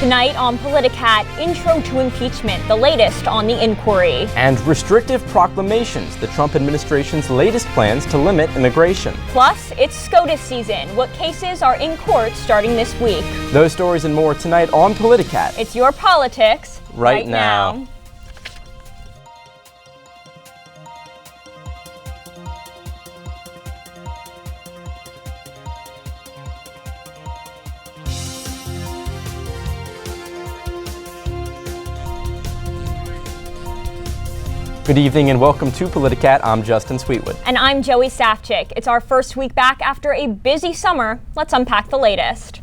Tonight on Politicat, intro to impeachment, the latest on the inquiry. And restrictive proclamations, the Trump administration's latest plans to limit immigration. Plus, it's SCOTUS season. What cases are in court starting this week? Those stories and more tonight on Politicat. It's your politics right now. Good evening and welcome to Politicat. I'm Justin Sweetwood. And I'm Joey Safchik. It's our first week back after a busy summer. Let's unpack the latest.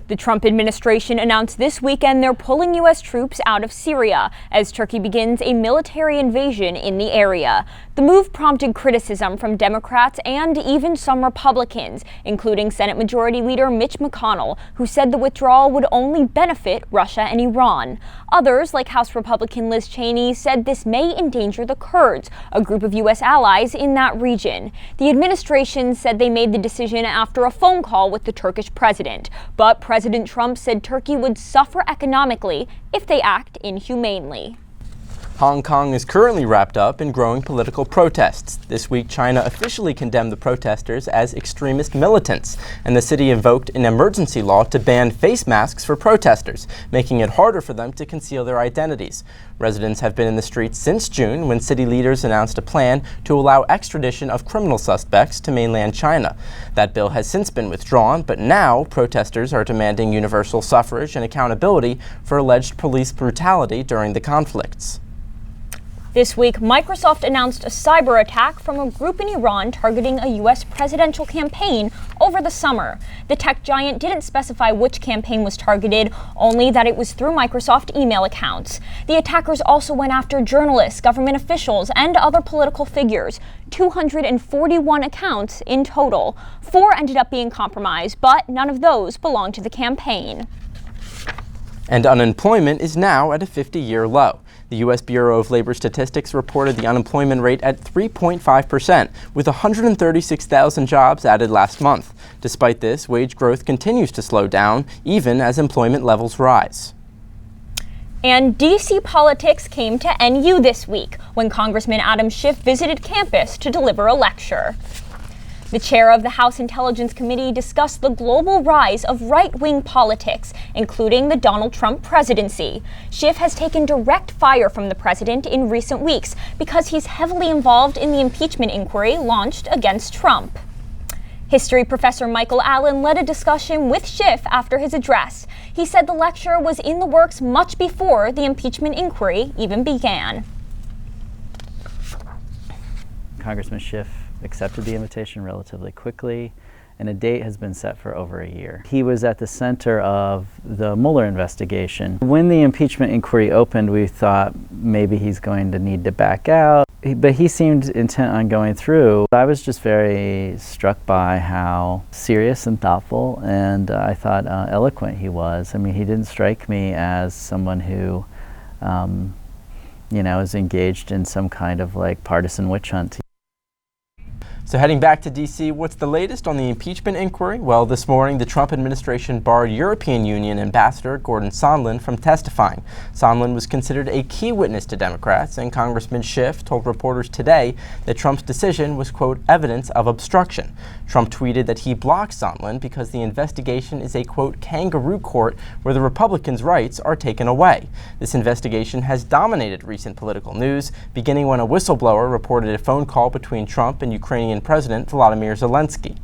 The Trump administration announced this weekend they're pulling U.S. troops out of Syria as Turkey begins a military invasion in the area. The move prompted criticism from Democrats and even some Republicans, including Senate Majority Leader Mitch McConnell, who said the withdrawal would only benefit Russia and Iran. Others, like House Republican Liz Cheney, said this may endanger the Kurds, a group of U.S. allies in that region. The administration said they made the decision after a phone call with the Turkish president, but President Trump said Turkey would suffer economically if they act inhumanely. Hong Kong is currently wrapped up in growing political protests. This week, China officially condemned the protesters as extremist militants, and the city invoked an emergency law to ban face masks for protesters, making it harder for them to conceal their identities. Residents have been in the streets since June when city leaders announced a plan to allow extradition of criminal suspects to mainland China. That bill has since been withdrawn, but now protesters are demanding universal suffrage and accountability for alleged police brutality during the conflicts. This week, Microsoft announced a cyber attack from a group in Iran targeting a U.S. presidential campaign over the summer. The tech giant didn't specify which campaign was targeted, only that it was through Microsoft email accounts. The attackers also went after journalists, government officials, and other political figures. 241 accounts in total. 4 ended up being compromised, but none of those belonged to the campaign. And unemployment is now at a 50-year low. The U.S. Bureau of Labor Statistics reported the unemployment rate at 3.5%, with 136,000 jobs added last month. Despite this, wage growth continues to slow down, even as employment levels rise. And D.C. politics came to NU this week, when Congressman Adam Schiff visited campus to deliver a lecture. The chair of the House Intelligence Committee discussed the global rise of right-wing politics, including the Donald Trump presidency. Schiff has taken direct fire from the president in recent weeks because he's heavily involved in the impeachment inquiry launched against Trump. History professor Michael Allen led a discussion with Schiff after his address. He said the lecture was in the works much before the impeachment inquiry even began. Congressman Schiff accepted the invitation relatively quickly, and a date has been set for over a year. He was at the center of the Mueller investigation. When the impeachment inquiry opened, we thought maybe he's going to need to back out, but he seemed intent on going through. I was just very struck by how serious and thoughtful and I thought eloquent he was. I mean, he didn't strike me as someone who, is engaged in some kind of like partisan witch hunt. So heading back to D.C., what's the latest on the impeachment inquiry? Well, this morning, the Trump administration barred European Union Ambassador Gordon Sondland from testifying. Sondland was considered a key witness to Democrats, and Congressman Schiff told reporters today that Trump's decision was, quote, evidence of obstruction. Trump tweeted that he blocked Sondland because the investigation is a, quote, kangaroo court where the Republicans' rights are taken away. This investigation has dominated recent political news, beginning when a whistleblower reported a phone call between Trump and Ukrainian President Volodymyr Zelensky.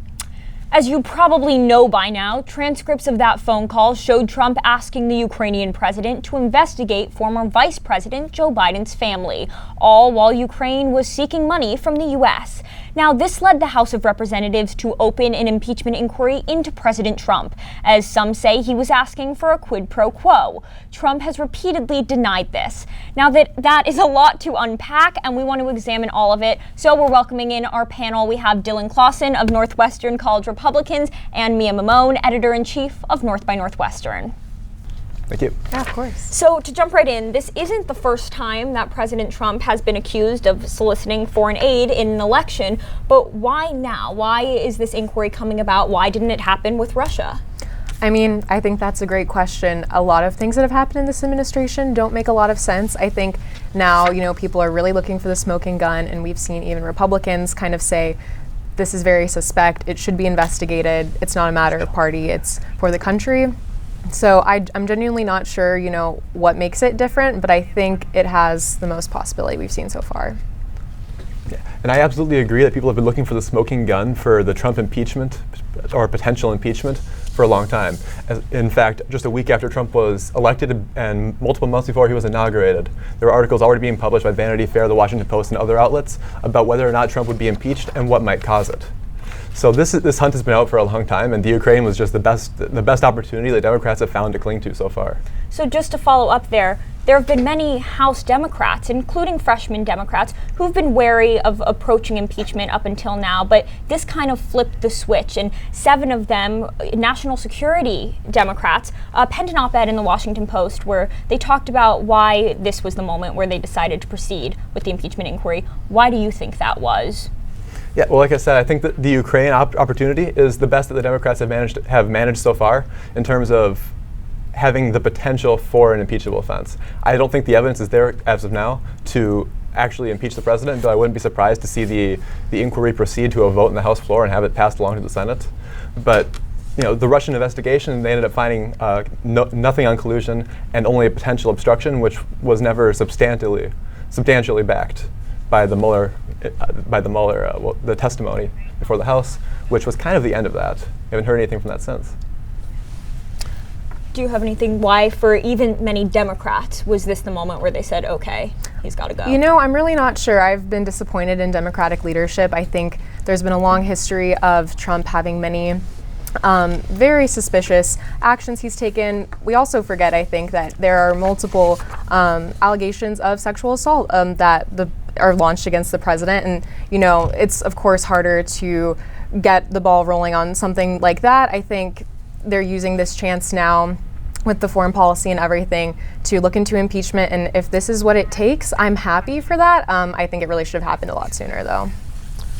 As you probably know by now, transcripts of that phone call showed Trump asking the Ukrainian president to investigate former Vice President Joe Biden's family, all while Ukraine was seeking money from the U.S. Now, this led the House of Representatives to open an impeachment inquiry into President Trump, as some say he was asking for a quid pro quo. Trump has repeatedly denied this. Now that is a lot to unpack, and we want to examine all of it, so we're welcoming in our panel. We have Dylan Clausen of Northwestern College Republicans and Mia Mamone, Editor-in-Chief of North by Northwestern. Thank you. Yeah, of course. So to jump right in, this isn't the first time that President Trump has been accused of soliciting foreign aid in an election, but why now? Why is this inquiry coming about? Why didn't it happen with Russia? I mean, I think that's a great question. A lot of things that have happened in this administration don't make a lot of sense. I think now, people are really looking for the smoking gun, and we've seen even Republicans kind of say, this is very suspect, it should be investigated, it's not a matter of party, it's for the country. So I'm genuinely not sure, what makes it different, but I think it has the most possibility we've seen so far. Yeah. And I absolutely agree that people have been looking for the smoking gun for the Trump impeachment or potential impeachment for a long time. In fact, just a week after Trump was elected and multiple months before he was inaugurated, there were articles already being published by Vanity Fair, the Washington Post, and other outlets about whether or not Trump would be impeached and what might cause it. So this hunt has been out for a long time, and the Ukraine was just the best opportunity that Democrats have found to cling to so far. So just to follow up there have been many House Democrats, including freshman Democrats, who've been wary of approaching impeachment up until now, but this kind of flipped the switch, and 7 of them, national security Democrats, penned an op-ed in the Washington Post where they talked about why this was the moment where they decided to proceed with the impeachment inquiry. Why do you think that was? Yeah, well, like I said, I think that the Ukraine opportunity is the best that the Democrats have managed so far in terms of having the potential for an impeachable offense. I don't think the evidence is there as of now to actually impeach the president, though I wouldn't be surprised to see the inquiry proceed to a vote in the House floor and have it passed along to the Senate. But the Russian investigation, they ended up finding nothing on collusion and only a potential obstruction, which was never substantially backed by the the testimony before the House, which was kind of the end of that. We haven't heard anything from that since. Do you have anything why, for even many Democrats, was this the moment where they said, okay, he's got to go? I'm really not sure. I've been disappointed in Democratic leadership. I think there's been a long history of Trump having many very suspicious actions he's taken. We also forget, I think, that there are multiple allegations of sexual assault that are launched against the president. And, it's, of course, harder to get the ball rolling on something like that. I think they're using this chance now with the foreign policy and everything to look into impeachment. And if this is what it takes, I'm happy for that. I think it really should have happened a lot sooner, though.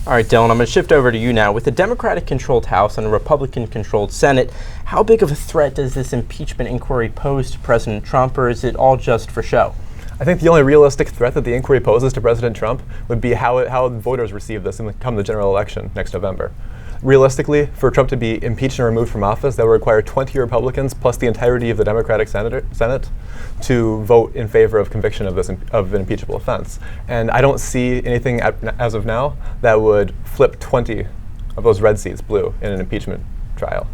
All right, Dylan, I'm going to shift over to you now. With a Democratic-controlled House and a Republican-controlled Senate, how big of a threat does this impeachment inquiry pose to President Trump, or is it all just for show? I think the only realistic threat that the inquiry poses to President Trump would be how voters receive this come the general election next November. Realistically, for Trump to be impeached and removed from office, that would require 20 Republicans plus the entirety of the Democratic Senate to vote in favor of conviction of an impeachable offense. And I don't see anything as of now that would flip 20 of those red seats blue in an impeachment trial.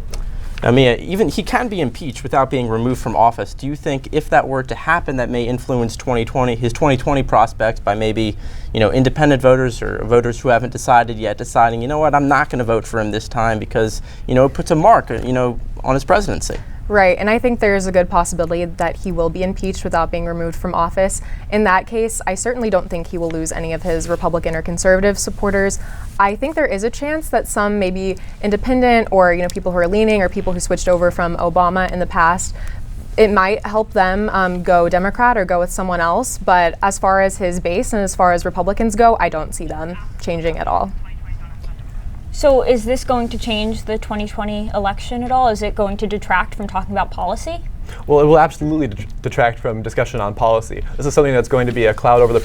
Now, Mia, even he can be impeached without being removed from office. Do you think if that were to happen, that may influence his 2020 prospects by maybe, independent voters or voters who haven't decided yet, deciding, you know what, I'm not going to vote for him this time because, it puts a mark, on his presidency? Right, and I think there is a good possibility that he will be impeached without being removed from office. In that case, I certainly don't think he will lose any of his Republican or conservative supporters. I think there is a chance that some maybe independent or people who are leaning or people who switched over from Obama in the past, it might help them go Democrat or go with someone else. But as far as his base and as far as Republicans go, I don't see them changing at all. So is this going to change the 2020 election at all? Is it going to detract from talking about policy? Well, it will absolutely detract from discussion on policy. This is something that's going to be a cloud over the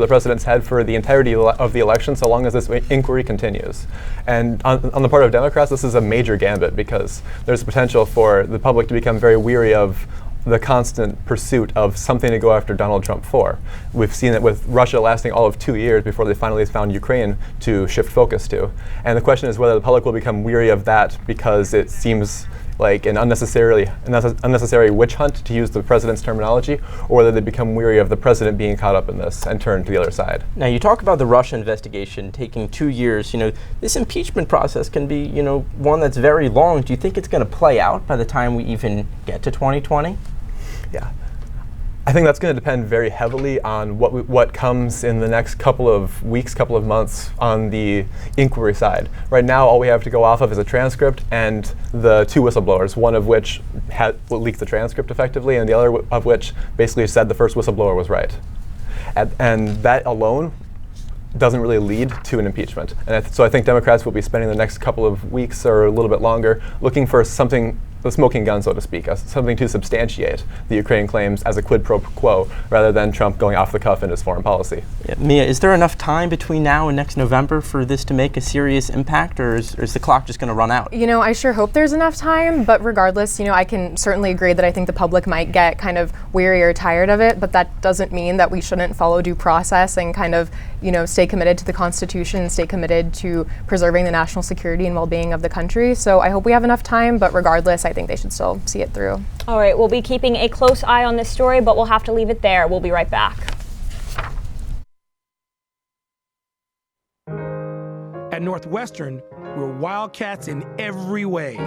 president's head for the entirety of the election, so long as this inquiry continues. And on the part of Democrats, this is a major gambit because there's potential for the public to become very weary of the constant pursuit of something to go after Donald Trump for. We've seen it with Russia lasting all of 2 years before they finally found Ukraine to shift focus to. And the question is whether the public will become weary of that because it seems like an unnecessary witch hunt, to use the president's terminology, or whether they become weary of the president being caught up in this and turn to the other side. Now, you talk about the Russia investigation taking 2 years. This impeachment process can be, one that's very long. Do you think it's going to play out by the time we even get to 2020? Yeah. I think that's going to depend very heavily on what comes in the next couple of weeks, couple of months on the inquiry side. Right now, all we have to go off of is a transcript and the 2 whistleblowers, one of which leaked the transcript effectively, and the other of which basically said the first whistleblower was right. And that alone doesn't really lead to an impeachment. And so I think Democrats will be spending the next couple of weeks or a little bit longer looking for something the smoking gun, so to speak, as something to substantiate the Ukraine claims as a quid pro quo, rather than Trump going off the cuff in his foreign policy. Yeah, Mia, is there enough time between now and next November for this to make a serious impact, or is the clock just going to run out? You know, I sure hope there's enough time, but regardless, you know, I can certainly agree that I think the public might get kind of weary or tired of it, but that doesn't mean that we shouldn't follow due process and kind of, you know, stay committed to the Constitution and stay committed to preserving the national security and well-being of the country. So I hope we have enough time, but regardless, I think they should still see it through. All right, we'll be keeping a close eye on this story, but we'll have to leave it there. We'll be right back. At Northwestern, we're wildcats in every way.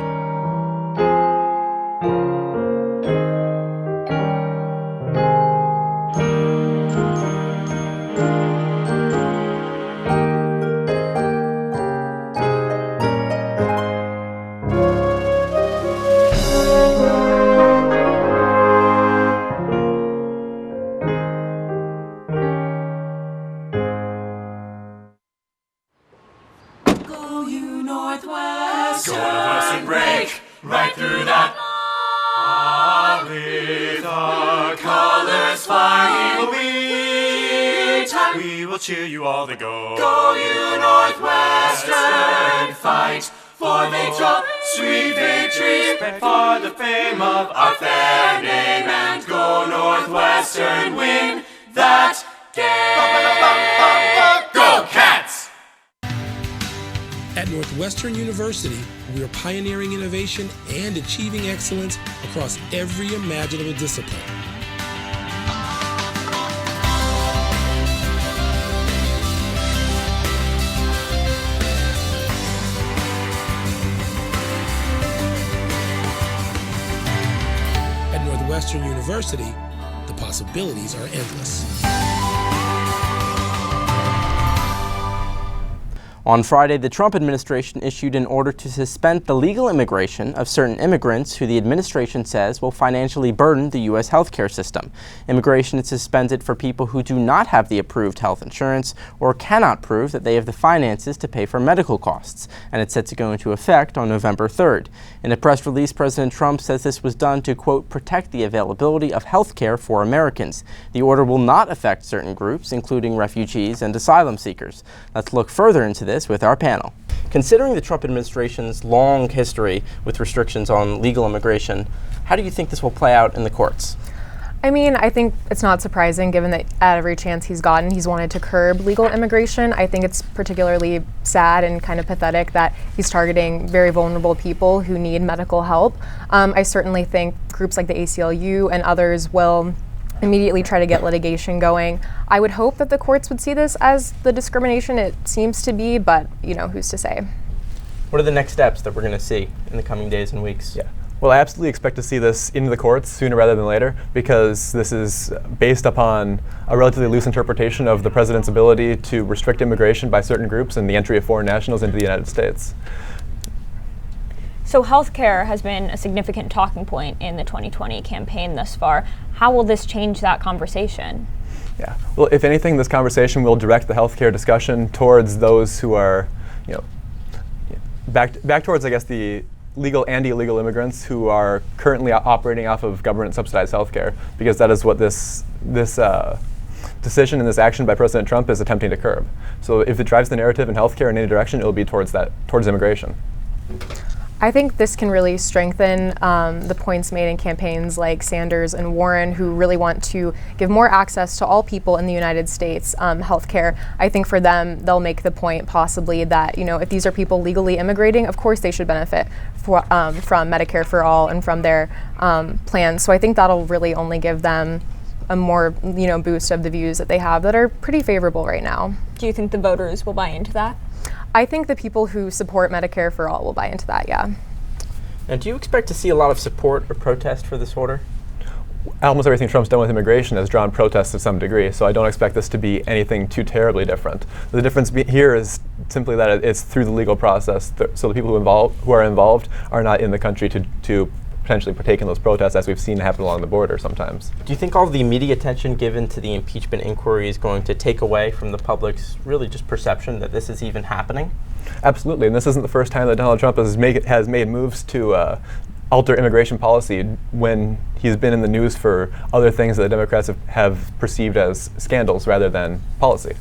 Northwestern, break right through that. With our colors flying, we will cheer you all to go. Go you Northwestern, fight for victory, sweet victory, for the fame of our fair name, and go Northwestern, win that game. Go Cats! At Northwestern University, we are pioneering innovation and achieving excellence across every imaginable discipline. At Northwestern University, the possibilities are endless. On Friday, the Trump administration issued an order to suspend the legal immigration of certain immigrants who the administration says will financially burden the U.S. healthcare system. Immigration is suspended for people who do not have the approved health insurance or cannot prove that they have the finances to pay for medical costs, and it's set to go into effect on November 3rd. In a press release, President Trump says this was done to, quote, protect the availability of health care for Americans. The order will not affect certain groups, including refugees and asylum seekers. Let's look further into this with our panel. Considering the Trump administration's long history with restrictions on legal immigration, how do you think this will play out in the courts? I mean, I think it's not surprising given that at every chance he's gotten, he's wanted to curb legal immigration. I think it's particularly sad and kind of pathetic that he's targeting very vulnerable people who need medical help. I certainly think groups like the ACLU and others will immediately try to get litigation going. I would hope that the courts would see this as the discrimination it seems to be, but you know, who's to say? What are the next steps that we're going to see in the coming days and weeks? Yeah. Well, I absolutely expect to see this into the courts sooner rather than later, because this is based upon a relatively loose interpretation of the president's ability to restrict immigration by certain groups and the entry of foreign nationals into the United States. So healthcare has been a significant talking point in the 2020 campaign thus far. How will this change that conversation? Yeah. Well, if anything, this conversation will direct the healthcare discussion towards those who are, you know, back towards, I guess, the legal and illegal immigrants who are currently operating off of government-subsidized healthcare, because that is what this decision and this action by President Trump is attempting to curb. So if it drives the narrative in healthcare in any direction, it will be towards immigration. I think this can really strengthen the points made in campaigns like Sanders and Warren, who really want to give more access to all people in the United States healthcare. I think for them, they'll make the point possibly that, you know, if these are people legally immigrating, of course they should benefit from Medicare for all and from their plans. So I think that'll really only give them a more, you know, boost of the views that they have that are pretty favorable right now. Do you think the voters will buy into that? I think the people who support Medicare for all will buy into that, yeah. Now, do you expect to see a lot of support or protest for this order? Almost everything Trump's done with immigration has drawn protests to some degree, so I don't expect this to be anything too terribly different. The difference here is simply that it's through the legal process, so the people who are involved are not in the country to potentially partake in those protests, as we've seen happen along the border sometimes. Do you think all of the media attention given to the impeachment inquiry is going to take away from the public's really just perception that this is even happening? Absolutely, and this isn't the first time that Donald Trump has made moves to alter immigration policy when he's been in the news for other things that the Democrats have perceived as scandals rather than policy.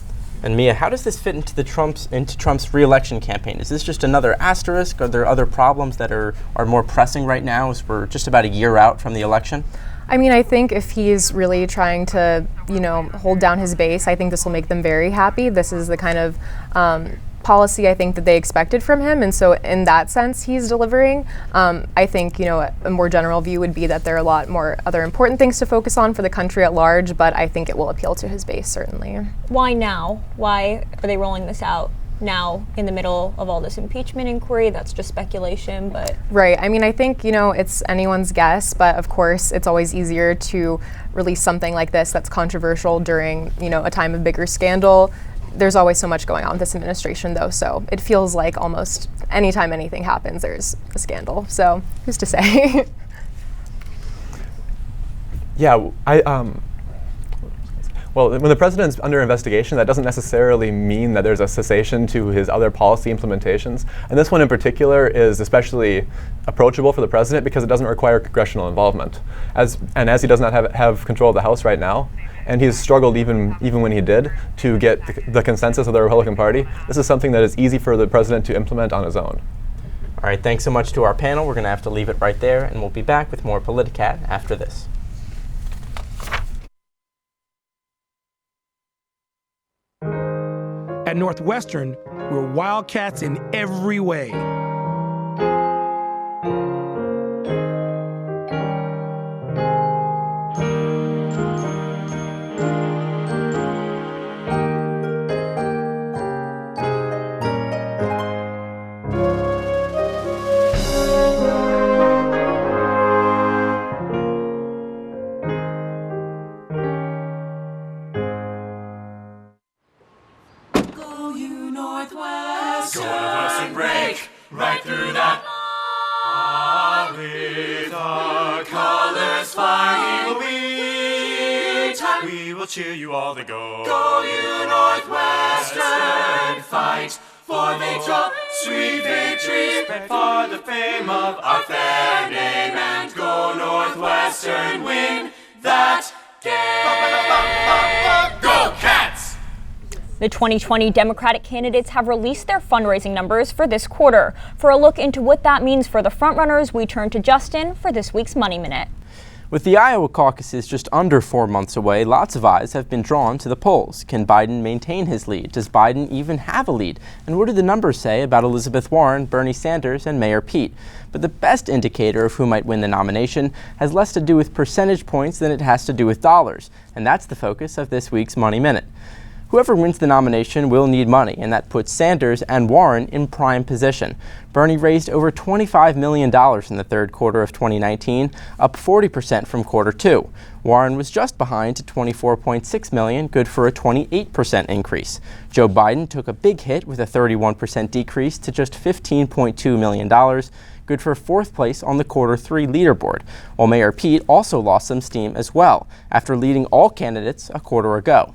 And Mia, how does this fit into Trump's re-election campaign? Is this just another asterisk? Are there other problems that are more pressing right now as we're just about a year out from the election? I mean, I think if he's really trying to, hold down his base, I think this will make them very happy. This is the kind of policy I think that they expected from him, and so in that sense he's delivering. I think a more general view would be that there are a lot more other important things to focus on for the country at large, but I think it will appeal to his base certainly. Why now? Why are they rolling this out now in the middle of all this impeachment inquiry? That's just speculation, but... Right. I mean, I think, it's anyone's guess, but of course it's always easier to release something like this that's controversial during, a time of bigger scandal. There's always so much going on with this administration, though, so it feels like almost anytime anything happens, there's a scandal. So who's to say? Yeah, well, when the president's under investigation, that doesn't necessarily mean that there's a cessation to his other policy implementations. And this one in particular is especially approachable for the president because it doesn't require congressional involvement. As he does not have control of the House right now, and he's struggled even when he did to get the consensus of the Republican Party, this is something that is easy for the president to implement on his own. All right, thanks so much to our panel. We're going to have to leave it right there, and we'll be back with more Politicat after this. At Northwestern, we're wildcats in every way. Northwestern, break right through that. With our colors flying, we will cheer you all the go. Go you Northwestern, fight for victory, sweet victory, for the fame of our fair name, and go Northwestern, win that game. Go Cats! The 2020 Democratic candidates have released their fundraising numbers for this quarter. For a look into what that means for the frontrunners, we turn to Justin for this week's Money Minute. With the Iowa caucuses just under 4 months away, lots of eyes have been drawn to the polls. Can Biden maintain his lead? Does Biden even have a lead? And what do the numbers say about Elizabeth Warren, Bernie Sanders, and Mayor Pete? But the best indicator of who might win the nomination has less to do with percentage points than it has to do with dollars. And that's the focus of this week's Money Minute. Whoever wins the nomination will need money, and that puts Sanders and Warren in prime position. Bernie raised over $25 million in the third quarter of 2019, up 40% from quarter two. Warren was just behind at $24.6 million, good for a 28% increase. Joe Biden took a big hit with a 31% decrease to just $15.2 million, good for fourth place on the quarter three leaderboard, while Mayor Pete also lost some steam as well, after leading all candidates a quarter ago.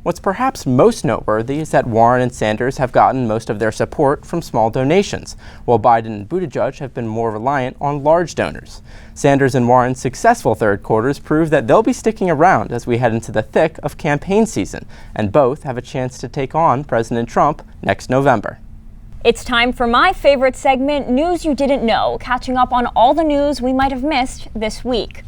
What's perhaps most noteworthy is that Warren and Sanders have gotten most of their support from small donations, while Biden and Buttigieg have been more reliant on large donors. Sanders and Warren's successful third quarters prove that they'll be sticking around as we head into the thick of campaign season, and both have a chance to take on President Trump next November. It's time for my favorite segment, News You Didn't Know, catching up on all the news we might have missed this week.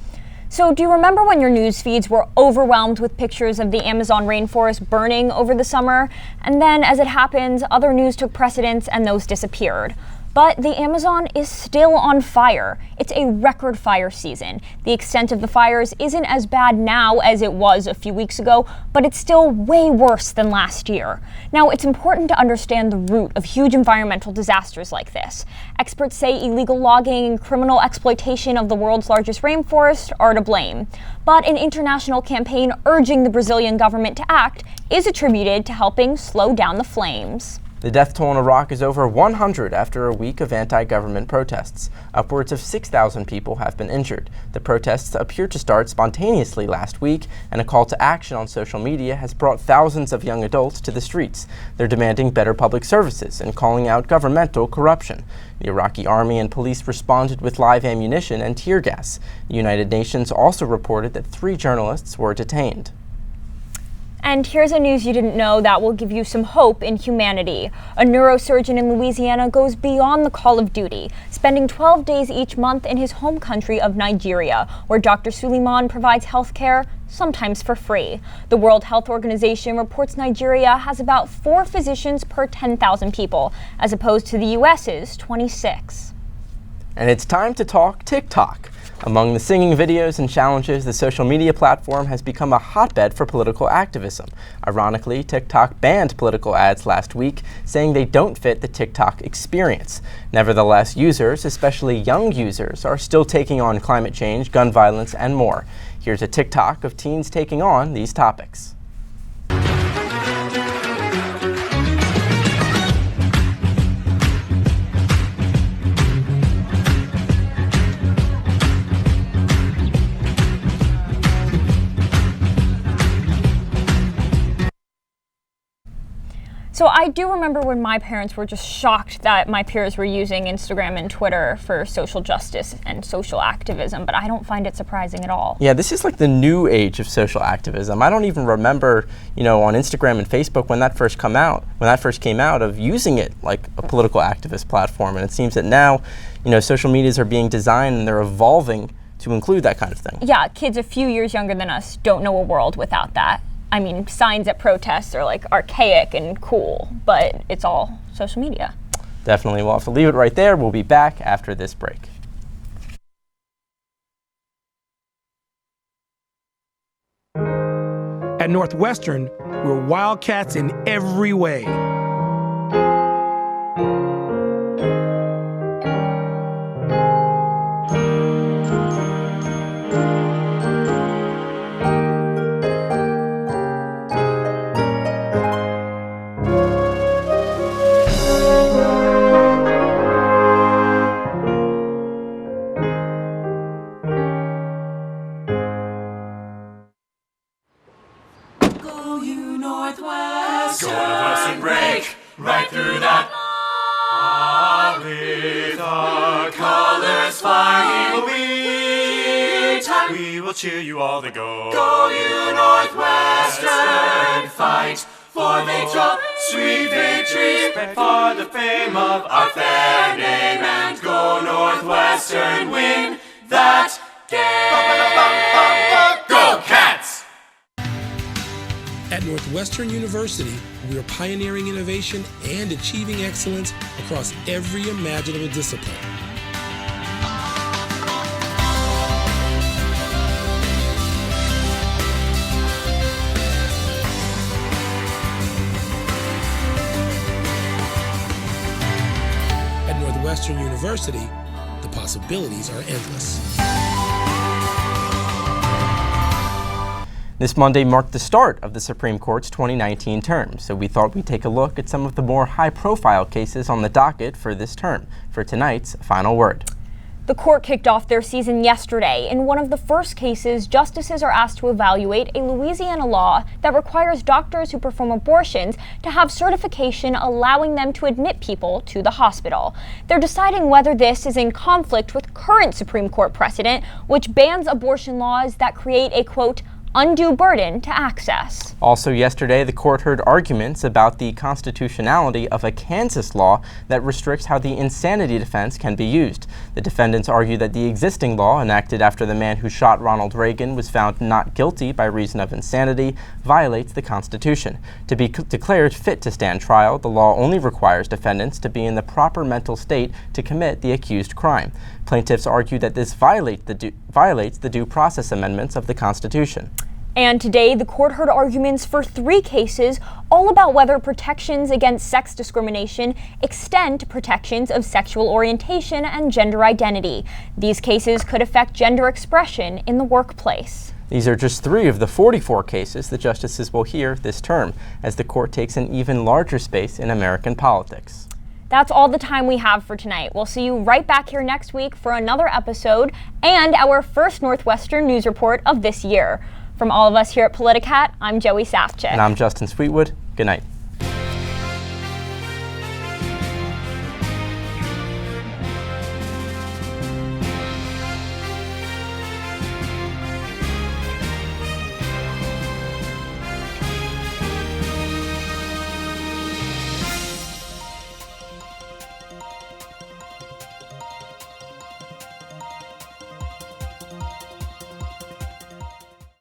So do you remember when your news feeds were overwhelmed with pictures of the Amazon rainforest burning over the summer? And then, as it happens, other news took precedence and those disappeared. But the Amazon is still on fire. It's a record fire season. The extent of the fires isn't as bad now as it was a few weeks ago, but it's still way worse than last year. Now, it's important to understand the root of huge environmental disasters like this. Experts say illegal logging and criminal exploitation of the world's largest rainforest are to blame. But an international campaign urging the Brazilian government to act is attributed to helping slow down the flames. The death toll in Iraq is over 100 after a week of anti-government protests. Upwards of 6,000 people have been injured. The protests appear to start spontaneously last week, and a call to action on social media has brought thousands of young adults to the streets. They're demanding better public services and calling out governmental corruption. The Iraqi army and police responded with live ammunition and tear gas. The United Nations also reported that 3 journalists were detained. And here's a news you didn't know that will give you some hope in humanity. A neurosurgeon in Louisiana goes beyond the call of duty, spending 12 days each month in his home country of Nigeria, where Dr. Suleiman provides health care, sometimes for free. The World Health Organization reports Nigeria has about 4 physicians per 10,000 people, as opposed to the US's 26. And it's time to talk TikTok. Among the singing videos and challenges, the social media platform has become a hotbed for political activism. Ironically, TikTok banned political ads last week, saying they don't fit the TikTok experience. Nevertheless, users, especially young users, are still taking on climate change, gun violence, and more. Here's a TikTok of teens taking on these topics. So I do remember when my parents were just shocked that my peers were using Instagram and Twitter for social justice and social activism, but I don't find it surprising at all. Yeah, this is like the new age of social activism. I don't even remember, on Instagram and Facebook when that first came out of using it like a political activist platform. And it seems that now, social medias are being designed and they're evolving to include that kind of thing. Yeah, kids a few years younger than us don't know a world without that. I mean, signs at protests are like archaic and cool, but it's all social media. Definitely. We'll have to leave it right there. We'll be back after this break. At Northwestern, we're wildcats in every way. Northwestern break right through that with our colors flying. We will cheer you all to go. Go you Northwestern, fight for victory, sweet victory, for the fame of our fair name, and go Northwestern, win that game. Go Cats! At Northwestern University, we are pioneering innovation and achieving excellence across every imaginable discipline. At Northwestern University, the possibilities are endless. This Monday marked the start of the Supreme Court's 2019 term, so we thought we'd take a look at some of the more high-profile cases on the docket for this term, for tonight's Final Word. The court kicked off their season yesterday. In one of the first cases, justices are asked to evaluate a Louisiana law that requires doctors who perform abortions to have certification allowing them to admit people to the hospital. They're deciding whether this is in conflict with current Supreme Court precedent, which bans abortion laws that create a, quote, undue burden to access. Also yesterday, the court heard arguments about the constitutionality of a Kansas law that restricts how the insanity defense can be used. The defendants argue that the existing law, enacted after the man who shot Ronald Reagan was found not guilty by reason of insanity, violates the Constitution. To be declared fit to stand trial, the law only requires defendants to be in the proper mental state to commit the accused crime. Plaintiffs argue that this violates the due process amendments of the Constitution. And today, the court heard arguments for 3 cases, all about whether protections against sex discrimination extend to protections of sexual orientation and gender identity. These cases could affect gender expression in the workplace. These are just 3 of the 44 cases the justices will hear this term, as the court takes an even larger space in American politics. That's all the time we have for tonight. We'll see you right back here next week for another episode and our first Northwestern news report of this year. From all of us here at Politicat, I'm Joey Safchik. And I'm Justin Sweetwood. Good night.